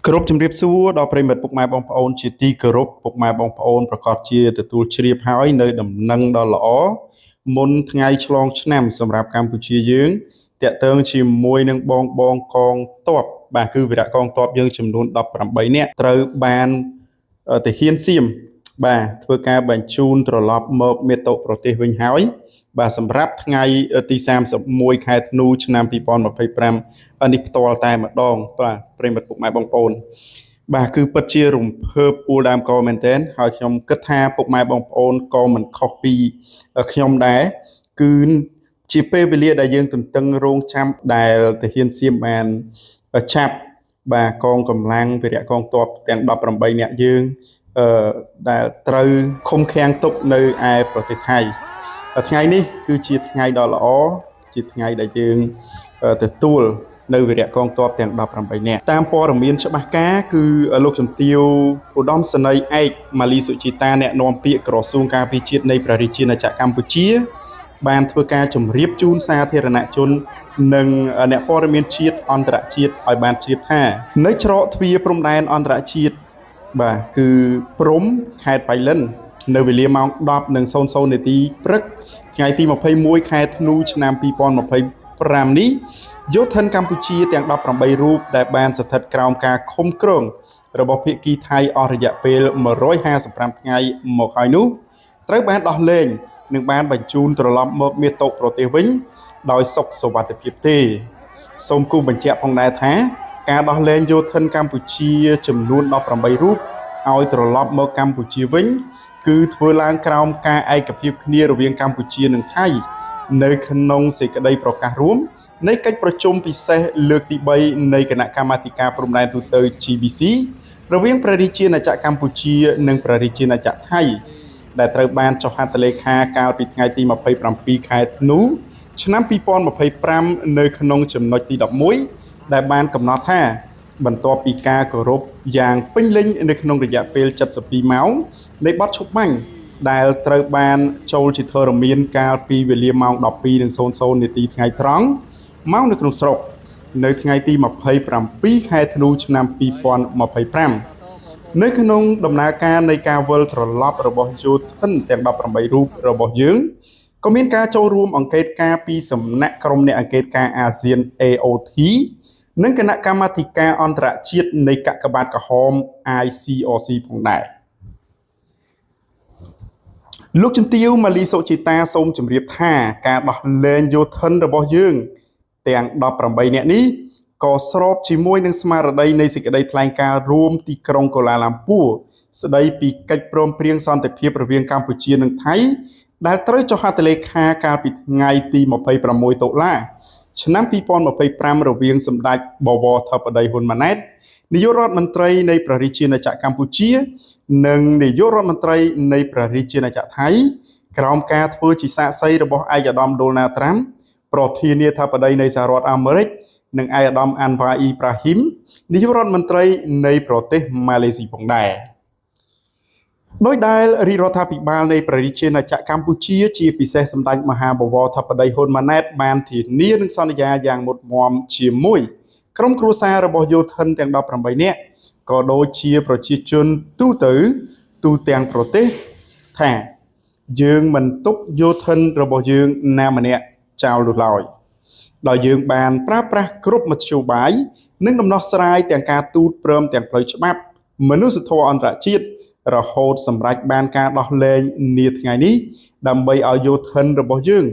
គ្រប់ជំរាបសួរដល់ប្រិយមិត្តពុកម៉ែបងប្អូនជាទីគោរពពុកម៉ែបងប្អូនប្រកាសជាទទួលជ្រាបហើយនៅដំណឹងដ៏ល្អមុនថ្ងៃឆ្លងឆ្នាំសម្រាប់កម្ពុជាយើងតាក់ទងជាមួយនឹងបងកងទ័ពបាទគឺវីរៈកងទ័ពយើងចំនួន18នាក់ត្រូវបានទាហានសៀមបាទធ្វើការបញ្ជូនត្រឡប់មកមាតុប្រទេសវិញហើយបាទសម្រាប់ថ្ងៃទី31ខែធ្នូឆ្នាំ2025នេះផ្ទាល់តែម្ដងបាទប្រិយមិត្តពុកម៉ែបងប្អូនបាទគឺពិតជារំភើបពូលដើមកមែនទែនហើយខ្ញុំគិតថាពុកម៉ែបងប្អូនក៏មិនខុសពីខ្ញុំដែរគឺជាពេលវេលាដែលយើងទន្ទឹងរង់ចាំដែលទាហានសៀមបានចាប់បាទកងកម្លាំងវីរៈកងទ័ពទាំង18នាក់យើងដែលត្រូវឃុំឃាំងទុកនៅឯប្រទេសថៃថ្ងៃនេះគឺជាថ្ងៃដ៏ល្អជាថ្ងៃដែលយើងទទួលនៅវីរៈកងទ័ពទាំង18នាក់តាមព័ត៌មានច្បាស់ការគឺលោកជំទាវឧត្តមសេនីយ៍ឯកម៉ាលីសុជីតាអ្នកនាំពាក្យក្រសួងការពារជាតិនៃព្រះរាជាណាចក្រកម្ពុជាបានធ្វើការជម្រាបជូនសាធារណជននិងអ្នកព័ត៌មានជាតិអន្តរជាតិឲ្យបានជ្រាបថានៅច្រកទ្វារព្រំដែនអន្តរជាតិបាទគឺព្រំខេត្តបៃលិននៅវេលាម៉ោង10:00នាទីព្រឹកថ្ងៃទី21ខែធ្នូឆ្នាំ2025នេះយោធិនកម្ពុជាទាំង18រូបដែលបានស្ថិតក្រោមការឃុំគ្រងរបស់ភាគីថៃអស់រយៈពេល155ថ្ងៃមកហើយនោះត្រូវបានដោះលែងនិងបានបញ្ជូនត្រឡប់មកមាតុប្រទេសវិញដោយសុខសុវត្ថិភាពទេសូមគូបញ្ជាក់ផងដែរថាការដោះលែងយោធិនកម្ពុជាចំនួន18រូបឲ្យត្រឡប់មកកម្ពុជាវិញគឺធ្វើឡើងក្រោមការឯកភាពគ្នារវាងកម្ពុជានិងថៃនៅក្នុងសេចក្តីប្រកាសរួមនៃកិច្ចប្រជុំពិសេសលើកទី3នៃគណៈកម្មាធិការព្រំដែនទូទៅ GBC រវាងព្រះរាជាណាចក្រកម្ពុជានិងព្រះរាជាណាចក្រថៃដែលត្រូវបានចុះហត្ថលេខាកាលពីថ្ងៃទី27ខែធ្នូឆ្នាំ2025នៅក្នុងចំណុចទី11ដែលបានកំណត់ថាបន្ទាប់ពីការគោរពយ៉ាងពេញលេញនៅក្នុងរយៈពេល72ម៉ោងនៃបទឈប់បាញ់ដែលត្រូវបានចូលជាធរមានកាលពីវេលាម៉ោង12:00នាទីថ្ងៃត្រង់ម៉ោងនៅក្នុងស្រុកនៅថ្ងៃទី27ខែធ្នូឆ្នាំ2025នៅក្នុងដំណើរការនៃការវិលត្រឡប់របស់យោធិនទាំង18រូបរបស់យើងក៏មានការចូលរួមអង្កេតការពីសំណាក់ក្រុមអ្នកអង្កេតការអាស៊ាន AOT និងគណៈកម្មាធិការអន្តរជាតិនៃកាកបាទក្រហម ICRC ផងដែរលោកជំទាវម៉ាលីសុជីតាសូមជម្រាបថាការដោះលែងយោធិនរបស់យើងទាំង18នាក់នេះក៏ស្របជាមួយនឹងស្មារតីនៃសេចក្តីថ្លែងការណ៍រួមទីក្រុងកូឡាឡាំពួរស្តីពីកិច្ចព្រមព្រៀងសន្តិភាពរវាងកម្ពុជានិងថៃដែលត្រូវចុះហត្ថលេខាកាលពីថ្ងៃទី26តុលាឆ្នាំ2025រវាងសម្ដេចបវរធិបតីហ៊ុនម៉ាណែតនាយករដ្ឋមន្ត្រីនៃព្រះរាជាណាចក្រកម្ពុជានិងនាយករដ្ឋមន្ត្រីនៃព្រះរាជាណាចក្រថៃក្រោមការធ្វើជាសាក្សីរបស់ឯកឧត្តម Donald Trump ប្រធានាធិបតីនៃសហរដ្ឋអាមេរិកនិងឯកឧត្តម Anwar Ibrahim នាយករដ្ឋមន្ត្រីនៃប្រទេសម៉ាឡេស៊ីផងដែរដោយដែលរាជរដ្ឋាភិបាលនៃព្រះរាជាណាចក្រកម្ពុជាជាពិសេសសម្ដេចមហាបវរធិបតីហ៊ុនម៉ាណែតបានធានានឹងសន្យាយ៉ាងមុតមាំជាមួយក្រុមគ្រួសាររបស់យោធិនទាំង18នាក់ក៏ដូចជាប្រជាជនទូទាំងប្រទេសថាយើងមិនទុកយោធិនរបស់យើងណាម្នាក់ចោលនោះឡើយដោយយើងបានប្រើប្រាស់គ្រប់មធ្យោបាយនិងដំណោះស្រាយទាំងការទូតព្រមទាំងផ្លូវច្បាប់មនុស្សធម៌អន្តរជាតិរហូតសម្រេចបានការដោះលែងនាថ្ងៃនេះដើម្បីឲ្យយោធិនរបស់យើង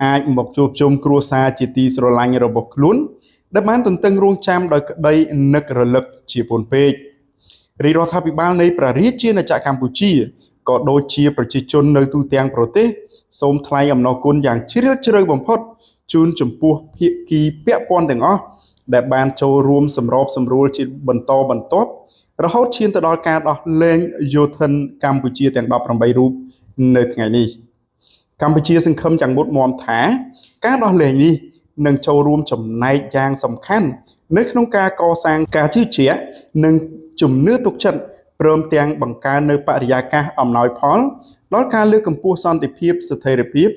អាចមកជួបជុំគ្រួសារជាទីស្រឡាញ់របស់ខ្លួនដែលបានទន្ទឹងរង់ចាំដោយក្តីនឹករលឹកជាពន់ពេករាជរដ្ឋាភិបាលនៃព្រះរាជាណាចក្រកម្ពុជាក៏ដូចជាប្រជាជននៅទូទាំងប្រទេសសូមថ្លែងអំណរគុណយ៉ាងជ្រាលជ្រៅបំផុតជូនចំពោះភាគីពាក់ព័ន្ធទាំងអស់ដែលបានចូលរួមសម្របសម្រួលជាបន្តបន្ទាប់រហូតឈានទៅដល់ការដោះលែងយោធិនកម្ពុជាទាំង18រូបនៅថ្ងៃនេះកម្ពុជាសង្ឃឹមយ៉ាងមុតមាំថាការដោះលែងនេះនឹងចូលរួមចំណែកយ៉ាងសំខាន់នៅក្នុងការកសាងការជឿជាក់និងជំនឿទុកចិត្តព្រមទាំងបង្កើននូវបរិយាកាសអំណោយផលដល់ការលើកកម្ពស់សន្តិភាពស្ថិរភាព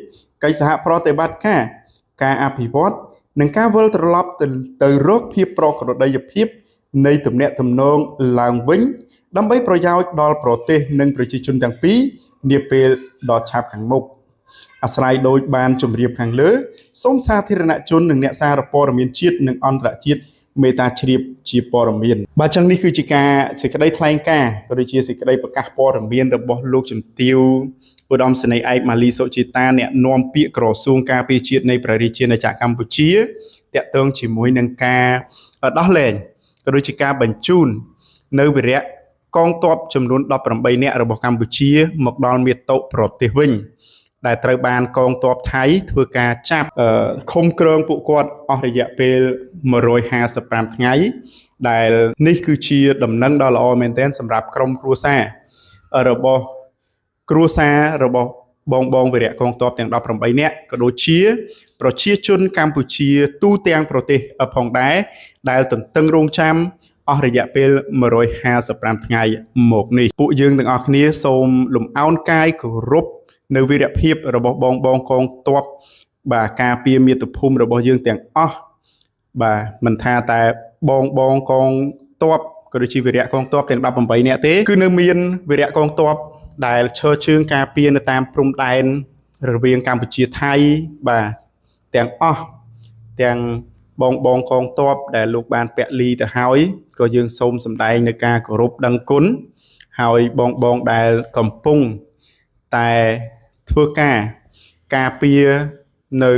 កិច្ចសហប្រតិបត្តិការអភិវឌ្ឍនិងការវិលត្រឡប់ទៅរកភាពប្រក្រតីភាព នៃទំនាក់ទំនងឡើងវិញដើម្បីប្រយោជន៍ដល់ប្រទេសនិងប្រជាជនទាំងពីរនាពេលដ៏ឆាប់ខាងមុខអាស្រ័យដោយបានជម្រាបខាងលើសូមសាធារណជននិងអ្នកសារព័ត៌មានជាតិនិងអន្តរជាតិមេត្តាជ្រាបជាព័ត៌មានបាទចឹងនេះគឺជាការសេចក្តីថ្លែងការណ៍ក៏ដូចជាសេចក្តីប្រកាសព័ត៌មានរបស់លោកជំទាវឧត្តមសេនីយ៍ឯកម៉ាលីសុជាតាអ្នកនាំពាក្យក្រសួងការពារជាតិនៃព្រះរាជាណាចក្រកម្ពុជាតាក់ទងជាមួយនឹងការដោះលែងក៏ដូចជាការបញ្ជូននៅវីរៈកងទ័ពចំនួន18នាក់របស់កម្ពុជាមកដល់មាតុប្រទេសវិញដែលត្រូវបានកងទ័ពថៃធ្វើការចាប់ឃុំក្រងពួកគាត់អស់រយៈពេល155ថ្ងៃដែលនេះគឺជាដំណឹងដ៏ល្អមែនទែនសម្រាប់ក្រុមគ្រួសាររបស់បងវីរៈកងទ័ពទាំង18នាក់ក៏ដូចជាប្រជាជនកម្ពុជាទូទាំងប្រទេសផងដែរដែលទន្ទឹងរង់ចាំអស់រយៈពេល155ថ្ងៃមកនេះពួកយើងទាំងអស់គ្នាសូមលំអោនកាយគោរពនៅវីរភាពរបស់បងកងទ័ពបាទការពារមាតុភូមិរបស់យើងទាំងអស់បាទមិនថាតែបងកងទ័ពក៏ដូចជាវីរៈកងទ័ពទាំង18នាក់ទេគឺនៅមានវីរៈកងទ័ពដែលឈរជើងការពារនៅតាមព្រំដែនរវាងកម្ពុជាថៃបាទទាំងអស់ទាំងបងកងទ័ពដែលលោកបានពលីទៅហើយក៏យើងសូមសម្ដែងនៅការគោរពដឹងគុណហើយបងដែលកំពុងតែធ្វើការពារនៅ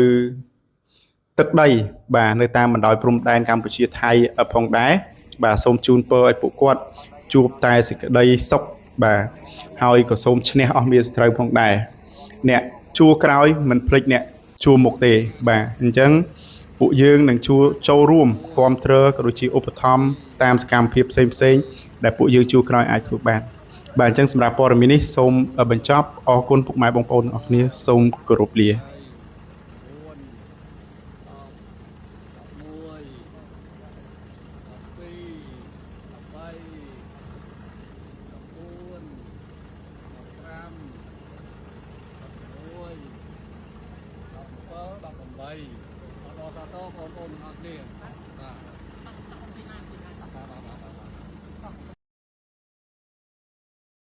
ទឹកដីបាទនៅតាមបណ្ដោយព្រំដែនកម្ពុជាថៃផងដែរបាទសូមជូនពរឲ្យពួកគាត់ជួបតែសេចក្តីសុខបាទហើយក៏សូមឈ្នះអស់មារសត្រូវផងដែរអ្នកជួរក្រោយមិនភ្លេចអ្នកជួរមុខទេបាទអញ្ចឹងពួកយើងនឹងចូលរួមគាំទ្រក៏ដូចជាឧបត្ថម្ភតាមសកម្មភាពផ្សេងដែលពួកយើងជួរក្រោយអាចធ្វើបានបាទអញ្ចឹងសម្រាប់ព័ត៌មាននេះសូមបញ្ចប់អរគុណពុកម៉ែបងប្អូនទាំងអស់គ្នាសូមគោរពលាបងប្អូនទាំងអស់គ្នាបាទ